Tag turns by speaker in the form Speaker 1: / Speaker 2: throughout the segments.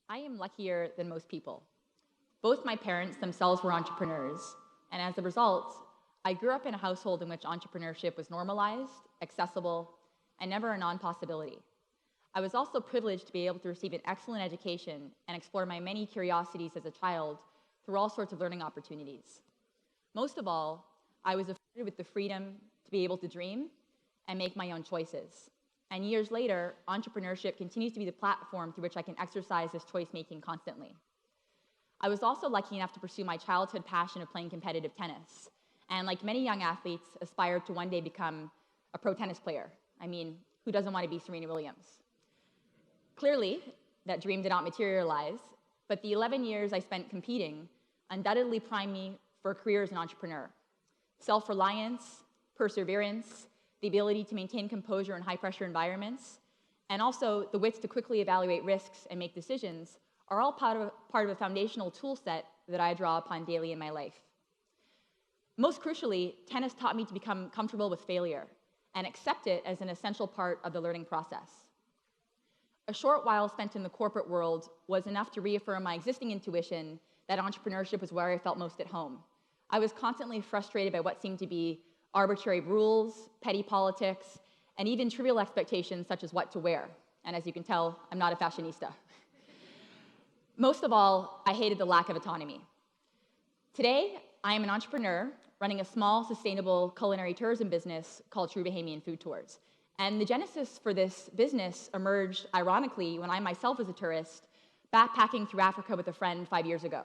Speaker 1: I am luckier than most people. Both my parents themselves were entrepreneurs, and as a result, I grew up in a household in which entrepreneurship was normalized, accessible, and never a non-possibility. I was also privileged to be able to receive an excellent education and explore my many curiosities as a child through all sorts of learning opportunities. Most of all, I was afforded with the freedom to be able to dream and make my own choices. And years later, entrepreneurship continues to be the platform through which I can exercise this choice-making constantly. I was also lucky enough to pursue my childhood passion of playing competitive tennis, and like many young athletes, aspired to one day become a pro tennis player. I mean, who doesn't want to be Serena Williams? Clearly, that dream did not materialize, but the 11 years I spent competing undoubtedly primed me for a career as an entrepreneur. Self-reliance, perseverance, the ability to maintain composure in high-pressure environments, and also the wits to quickly evaluate risks and make decisions are all part of a foundational tool set that I draw upon daily in my life. Most crucially, tennis taught me to become comfortable with failure and accept it as an essential part of the learning process. A short while spent in the corporate world was enough to reaffirm my existing intuition that entrepreneurship was where I felt most at home. I was constantly frustrated by what seemed to be arbitrary rules, petty politics, and even trivial expectations such as what to wear. And as you can tell, I'm not a fashionista. Most of all, I hated the lack of autonomy. Today, I am an entrepreneur running a small, sustainable culinary tourism business called Tru Bahamian Food Tours. And the genesis for this business emerged, ironically, when I myself was a tourist, backpacking through Africa with a friend 5 years ago.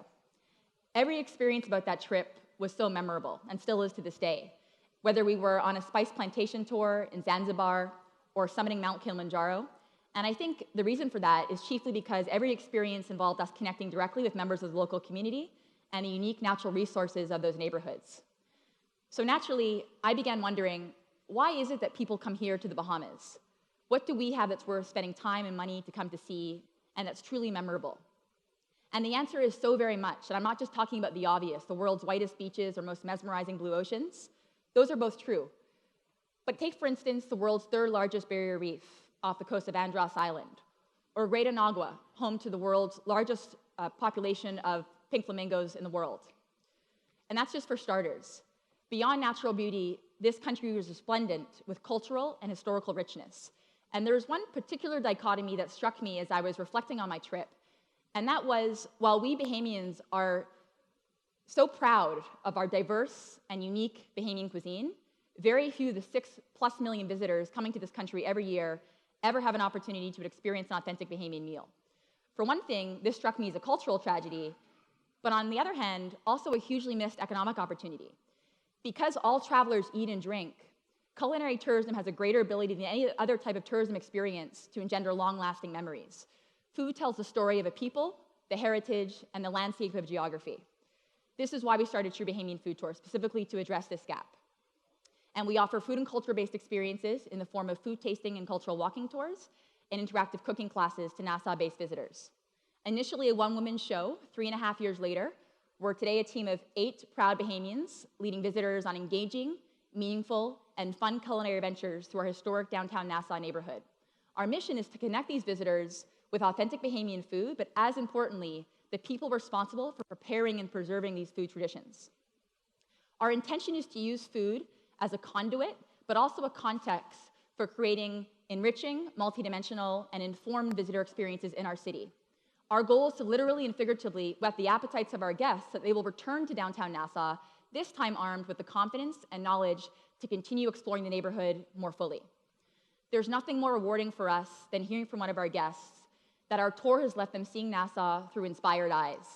Speaker 1: Every experience about that trip was so memorable, and still is to this day. Whether we were on a spice plantation tour in Zanzibar or summiting Mount Kilimanjaro. And I think the reason for that is chiefly because every experience involved us connecting directly with members of the local community and the unique natural resources of those neighborhoods. So naturally, I began wondering, why is it that people come here to the Bahamas? What do we have that's worth spending time and money to come to see and that's truly memorable? And the answer is so very much, and I'm not just talking about the obvious, the world's whitest beaches or most mesmerizing blue oceans. Those are both true. But take, for instance, the world's third largest barrier reef off the coast of Andros Island, or Great Onagwa, home to the world's largest population of pink flamingos in the world. And that's just for starters. Beyond natural beauty, this country was resplendent with cultural and historical richness. And there's one particular dichotomy that struck me as I was reflecting on my trip, and that was, while we Bahamians are so proud of our diverse and unique Bahamian cuisine, very few of the 6+ million visitors coming to this country every year ever have an opportunity to experience an authentic Bahamian meal. For one thing, this struck me as a cultural tragedy, but on the other hand, also a hugely missed economic opportunity. Because all travelers eat and drink, culinary tourism has a greater ability than any other type of tourism experience to engender long-lasting memories. Food tells the story of a people, the heritage, and the landscape of geography. This is why we started Tru Bahamian Food Tours, specifically to address this gap. And we offer food and culture-based experiences in the form of food tasting and cultural walking tours and interactive cooking classes to Nassau-based visitors. Initially a one-woman show, 3.5 years later, we're today a team of 8 proud Bahamians leading visitors on engaging, meaningful, and fun culinary adventures through our historic downtown Nassau neighborhood. Our mission is to connect these visitors with authentic Bahamian food, but as importantly, the people responsible for preparing and preserving these food traditions. Our intention is to use food as a conduit, but also a context for creating enriching, multidimensional, and informed visitor experiences in our city. Our goal is to literally and figuratively whet the appetites of our guests so that they will return to downtown Nassau, this time armed with the confidence and knowledge to continue exploring the neighborhood more fully. There's nothing more rewarding for us than hearing from one of our guests that our tour has left them seeing Nassau through inspired eyes.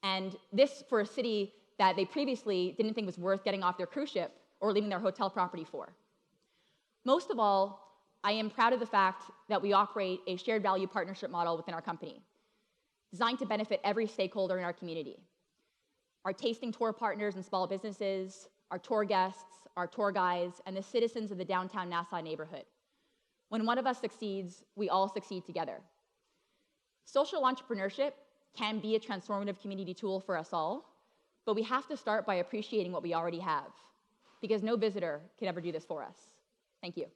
Speaker 1: And this for a city that they previously didn't think was worth getting off their cruise ship or leaving their hotel property for. Most of all, I am proud of the fact that we operate a shared value partnership model within our company, designed to benefit every stakeholder in our community. Our tasting tour partners and small businesses, our tour guests, our tour guides, and the citizens of the downtown Nassau neighborhood. When one of us succeeds, we all succeed together. Social entrepreneurship can be a transformative community tool for us all, but we have to start by appreciating what we already have, because no visitor can ever do this for us. Thank you.